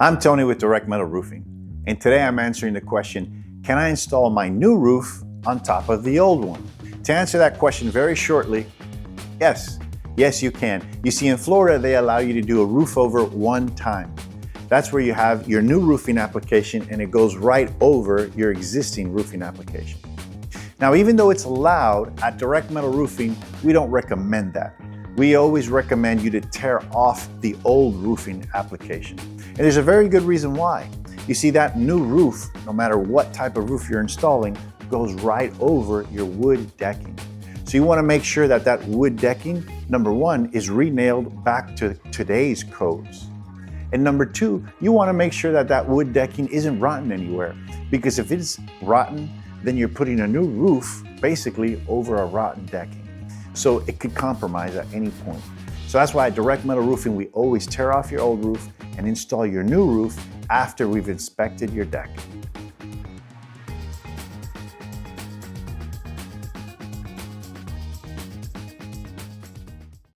I'm Tony with Direct Metal Roofing, and today I'm answering the question, can I install my new roof on top of the old one? To answer that question very shortly, yes. Yes, you can. You see, in Florida, they allow you to do a roof over one time. That's where you have your new roofing application and it goes right over your existing roofing application. Now, even though it's allowed at Direct Metal Roofing, we don't recommend that. We always recommend you to tear off the old roofing application. And there's a very good reason why. You see, that new roof, no matter what type of roof you're installing, goes right over your wood decking. So you want to make sure that that wood decking, number one, is re-nailed back to today's codes. And number two, you want to make sure that that wood decking isn't rotten anywhere. Because if it's rotten, then you're putting a new roof basically over a rotten decking. So it could compromise at any point. So that's why at Direct Metal Roofing, we always tear off your old roof and install your new roof after we've inspected your deck.